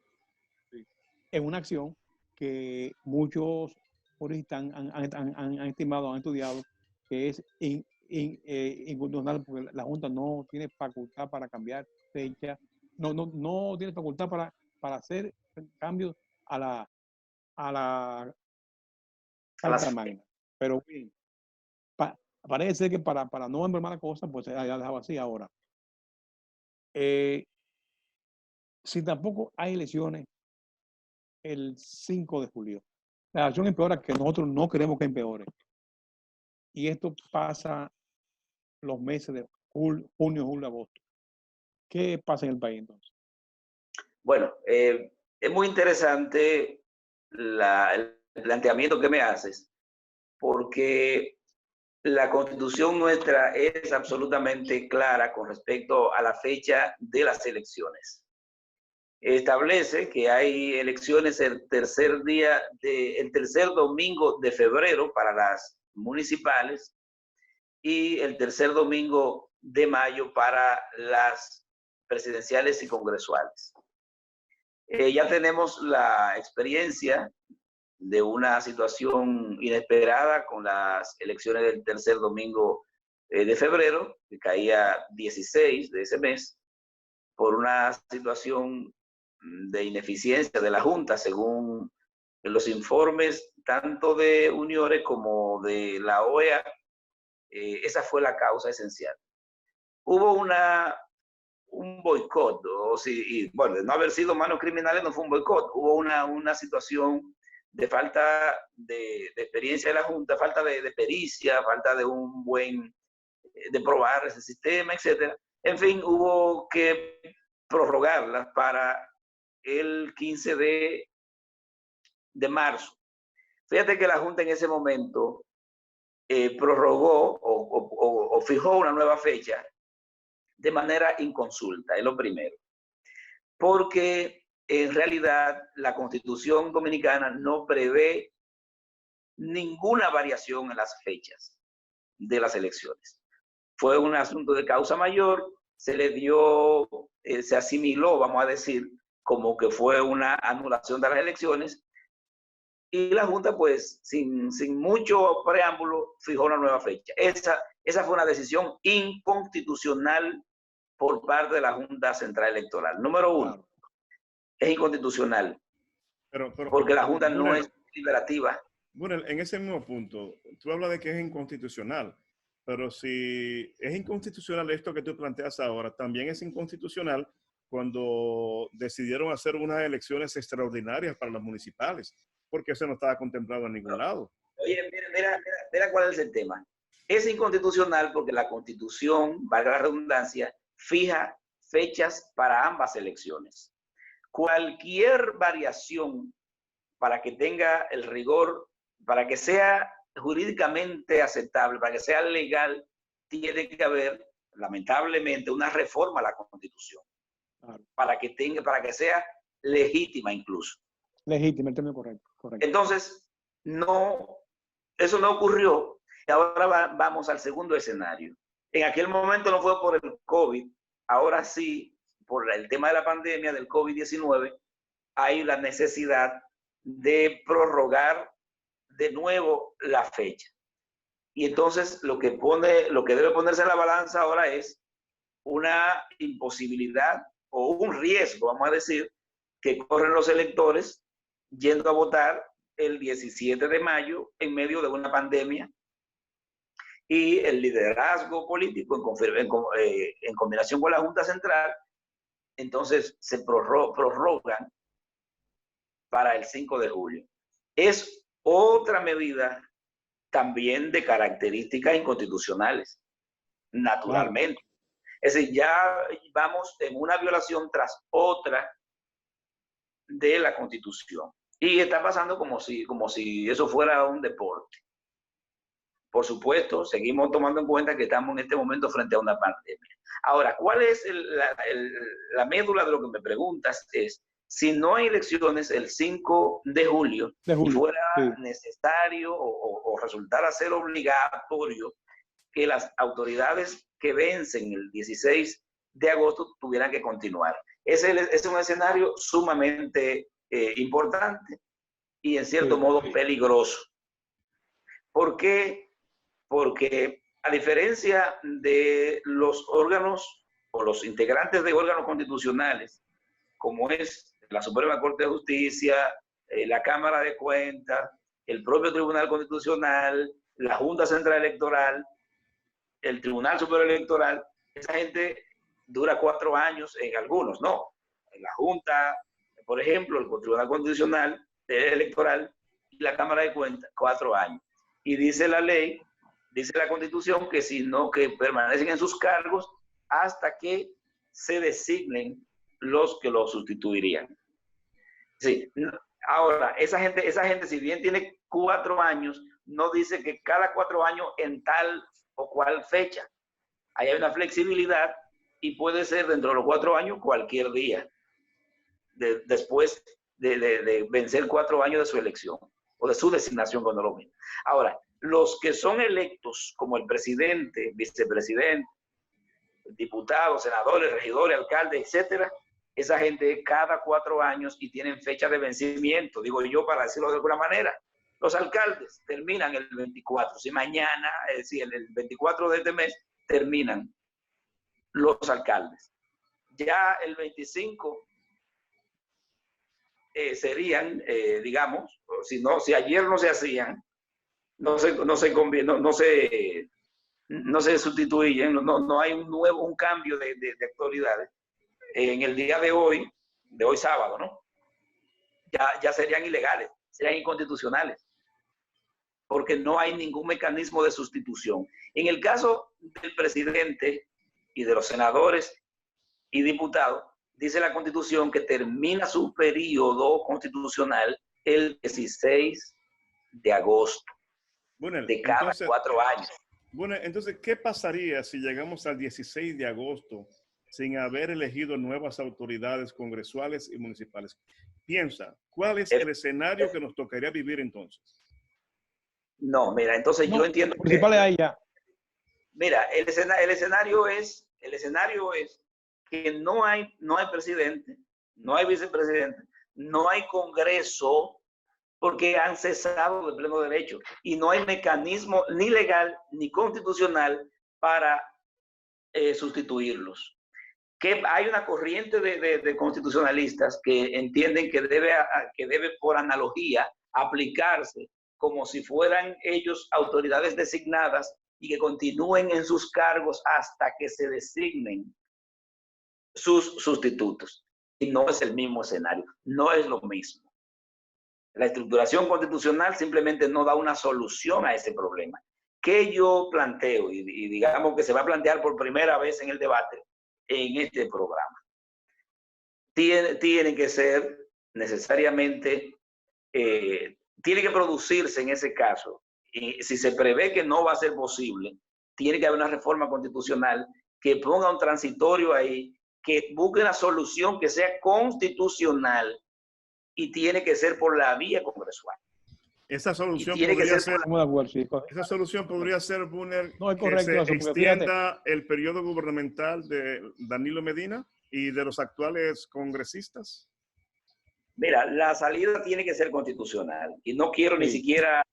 Sí. En una acción que muchos juristas han estimado, han estudiado, que es inconstitucional porque la Junta no tiene facultad para cambiar fecha, no tiene facultad para hacer cambios a la máquina. Pero bien, parece que para no embromar la cosa, pues ya dejaba así ahora. Si tampoco hay elecciones el 5 de julio, la acción empeora que nosotros no queremos que empeore. Y esto pasa los meses de junio, julio, agosto. ¿Qué pasa en el país entonces? Bueno, es muy interesante el planteamiento que me haces, porque la Constitución nuestra es absolutamente clara con respecto a la fecha de las elecciones. Establece que hay elecciones el tercer domingo de febrero para las municipales y el tercer domingo de mayo para las presidenciales y congresuales. Ya tenemos la experiencia de una situación inesperada con las elecciones del tercer domingo de febrero, que caía 16 de ese mes, por una situación de ineficiencia de la Junta, según los informes tanto de Uniore como de la OEA. Esa fue la causa esencial. Hubo un boicot, bueno, de no haber sido manos criminales no fue un boicot, hubo una situación de falta de experiencia de la Junta, falta de pericia, falta de probar ese sistema, etc. En fin, hubo que prorrogarla para el 15 de marzo. Fíjate que la Junta en ese momento prorrogó o fijó una nueva fecha de manera inconsulta, es lo primero. Porque en realidad la Constitución Dominicana no prevé ninguna variación en las fechas de las elecciones. Fue un asunto de causa mayor, se le dio, se asimiló, vamos a decir, como que fue una anulación de las elecciones, y la Junta, pues, sin mucho preámbulo, fijó una nueva fecha. Esa fue una decisión inconstitucional por parte de la Junta Central Electoral. Número uno, es inconstitucional, porque la Junta no es deliberativa. Bueno, en ese mismo punto, tú hablas de que es inconstitucional, pero si es inconstitucional esto que tú planteas ahora, también es inconstitucional cuando decidieron hacer unas elecciones extraordinarias para las municipales, porque eso no estaba contemplado en ningún lado. Oye, mira cuál es el tema. Es inconstitucional porque la Constitución, valga la redundancia, fija fechas para ambas elecciones. Cualquier variación para que tenga el rigor, para que sea jurídicamente aceptable, para que sea legal, tiene que haber, lamentablemente, una reforma a la Constitución. Para que sea legítima incluso. Legítima, el término correcto. Entonces, eso no ocurrió. Y ahora vamos al segundo escenario. En aquel momento no fue por el COVID, ahora sí, por el tema de la pandemia del COVID-19, hay la necesidad de prorrogar de nuevo la fecha. Y entonces lo que debe ponerse en la balanza ahora es una imposibilidad o un riesgo, vamos a decir, que corren los electores yendo a votar el 17 de mayo en medio de una pandemia, y el liderazgo político en combinación con la Junta Central, entonces se prorrogan para el 5 de julio. Es otra medida también de características inconstitucionales, naturalmente. Es decir, ya vamos en una violación tras otra de la Constitución. Y está pasando como si eso fuera un deporte. Por supuesto, seguimos tomando en cuenta que estamos en este momento frente a una pandemia. Ahora, ¿cuál es la médula de lo que me preguntas? Es, si no hay elecciones el 5 de julio, y fuera necesario o resultara ser obligatorio que las autoridades que vencen el 16 de agosto tuvieran que continuar. Ese es un escenario sumamente importante y en cierto modo peligroso. ¿Por qué? Porque a diferencia de los órganos o los integrantes de órganos constitucionales, como es la Suprema Corte de Justicia, la Cámara de Cuentas, el propio Tribunal Constitucional, la Junta Central Electoral, el Tribunal Superior Electoral, esa gente dura 4 años en algunos, no. En la Junta, por ejemplo, el Tribunal Constitucional Electoral y la Cámara de Cuentas, 4 años. Y dice la ley, dice la Constitución que permanecen en sus cargos hasta que se designen los que los sustituirían. Sí. Ahora, esa gente, si bien tiene 4 años, no dice que cada 4 años en tal o cual fecha. Ahí hay una flexibilidad y puede ser dentro de los 4 años cualquier día, después de vencer 4 años de su elección o de su designación cuando lo ven. Ahora, los que son electos como el presidente, vicepresidente diputados, senadores, regidores, alcaldes, etcétera, esa gente cada 4 años y tienen fecha de vencimiento, digo yo, para decirlo de alguna manera. Los alcaldes terminan el 24, si mañana, es decir, el 24 de este mes, terminan los alcaldes. Ya el 25 serían, digamos, si ayer no se hacían, no se sustituyen, no hay un cambio de autoridades. En el día de hoy sábado, ¿no? Ya serían ilegales, serían inconstitucionales, porque no hay ningún mecanismo de sustitución. En el caso del presidente y de los senadores y diputados, dice la Constitución que termina su periodo constitucional el 16 de agosto de cada 4 años. Bueno, entonces, ¿qué pasaría si llegamos al 16 de agosto sin haber elegido nuevas autoridades congresuales y municipales? Piensa, ¿cuál es el escenario que nos tocaría vivir entonces? No, mira, entonces yo entiendo que... Mira, el escenario es que no hay presidente, no hay vicepresidente, no hay congreso, porque han cesado de pleno derecho y no hay mecanismo ni legal ni constitucional para sustituirlos. Que hay una corriente de constitucionalistas que entienden que debe por analogía aplicarse como si fueran ellos autoridades designadas y que continúen en sus cargos hasta que se designen sus sustitutos. Y no es el mismo escenario, no es lo mismo. La estructuración constitucional simplemente no da una solución a ese problema. Que yo planteo, y digamos que se va a plantear por primera vez en el debate, en este programa, tiene que ser necesariamente, tiene que producirse en ese caso, y si se prevé que no va a ser posible, tiene que haber una reforma constitucional que ponga un transitorio ahí, que busque una solución que sea constitucional y tiene que ser por la vía congresual. Esa solución podría ser, Bunner, que se extienda el periodo gubernamental de Danilo Medina y de los actuales congresistas. Mira, la salida tiene que ser constitucional y no quiero ni siquiera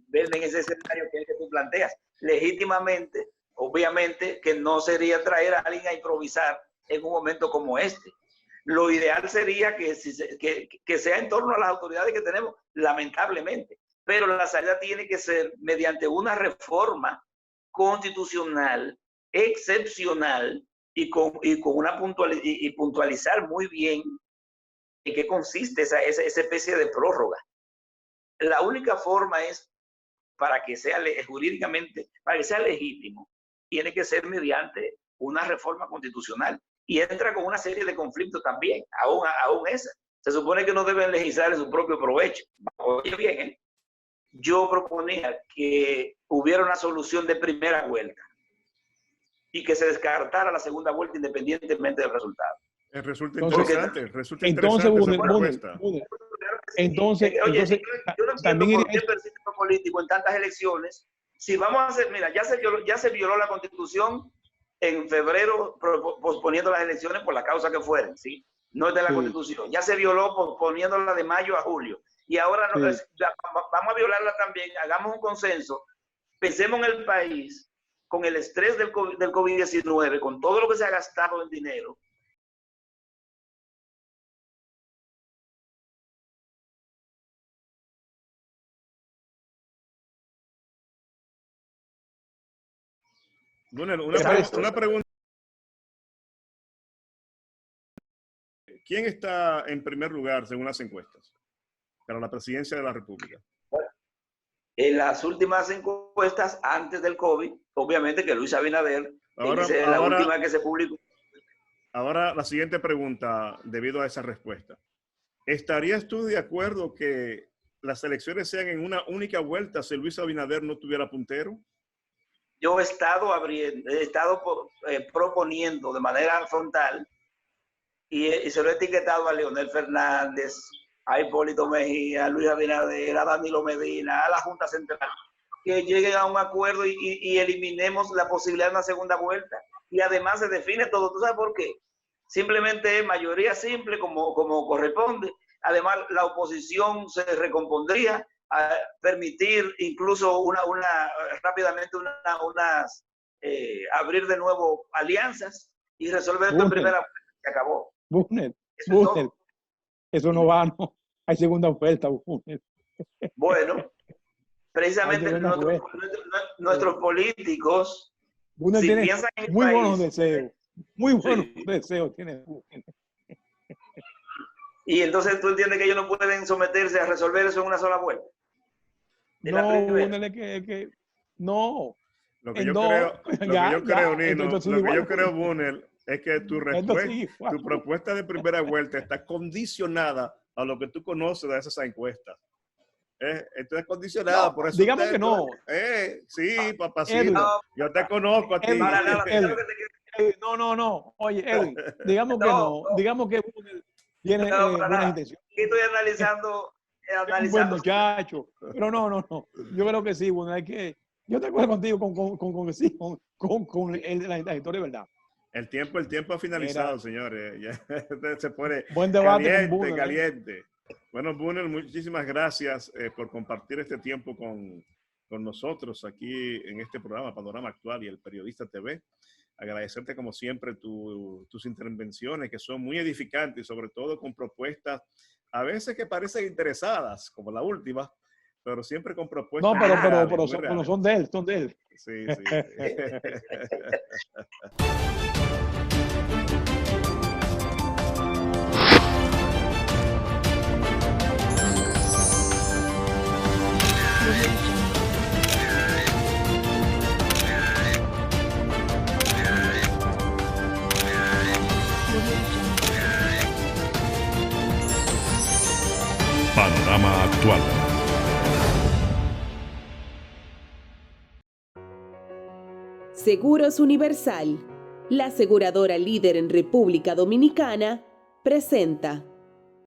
verme en ese escenario que tú planteas. Legítimamente, obviamente, que no sería traer a alguien a improvisar en un momento como este. Lo ideal sería que sea en torno a las autoridades que tenemos, lamentablemente. Pero la salida tiene que ser mediante una reforma constitucional excepcional y puntualizar muy bien en qué consiste esa especie de prórroga. La única forma es, para que sea jurídicamente, para que sea legítimo, tiene que ser mediante una reforma constitucional. Y entra con una serie de conflictos también, aún esa. Se supone que no deben legislar en su propio provecho. Oye bien, yo proponía que hubiera una solución de primera vuelta y que se descartara la segunda vuelta independientemente del resultado. Resulta interesante Entonces, yo no entiendo por qué persiste lo político en tantas elecciones. Si vamos a hacer, mira, ya se violó la Constitución en febrero, posponiendo las elecciones por la causa que fueren, ¿sí? No es de la Constitución. Ya se violó posponiéndola de mayo a julio. Y ahora vamos a violarla también. Hagamos un consenso. Pensemos en el país con el estrés del COVID-19, con todo lo que se ha gastado en dinero. Bueno, una pregunta. ¿Quién está en primer lugar según las encuestas para la presidencia de la República? En las últimas encuestas antes del COVID, obviamente que Luis Abinader, la última que se publicó. Ahora la siguiente pregunta, debido a esa respuesta. ¿Estarías tú de acuerdo que las elecciones sean en una única vuelta si Luis Abinader no tuviera puntero? Yo he estado proponiendo de manera frontal y se lo he etiquetado a Leonel Fernández, a Hipólito Mejía, a Luis Abinader, a Danilo Medina, a la Junta Central, que lleguen a un acuerdo y eliminemos la posibilidad de una segunda vuelta. y además se define todo. ¿Tú sabes por qué? Simplemente es mayoría simple como corresponde. Además, la oposición se recompondría a permitir incluso rápidamente abrir de nuevo alianzas y resolver esto en primera vez. Se acabó. Bunner, Eso, eso no va, no. Hay segunda oferta, Bunner. bueno, precisamente nuestros políticos, Bunner si tiene piensan en el muy país, buenos deseos. Muy buenos deseos tiene Bunner. Y entonces tú entiendes que ellos no pueden someterse a resolver eso en una sola vuelta. No, Bunner, que no. Lo que yo creo, Nino, lo que yo creo, Bunner, es que tu propuesta de primera vuelta está condicionada a lo que tú conoces de esas encuestas. Esto es condicionada, por eso. Digamos que no. Sí, papacito. Yo te conozco a ti. No. Oye, Edwin, digamos que no. Digamos que Bunner tiene buenas intenciones. Estoy analizando. Un buen muchacho. Pero no. Yo creo que sí, Bunner, yo te acuerdo contigo con la historia de verdad. El tiempo ha finalizado, señores. Ya se pone buen debate caliente, con Bunner, caliente. Bueno, Bunner, muchísimas gracias por compartir este tiempo con nosotros aquí en este programa Panorama Actual y el Periodista TV. Agradecerte como siempre tus intervenciones, que son muy edificantes y sobre todo con propuestas a veces que parecen interesadas, como la última, pero siempre con propuestas. No, pero son de él. Sí. Panorama Actual. Seguros Universal, la aseguradora líder en República Dominicana, presenta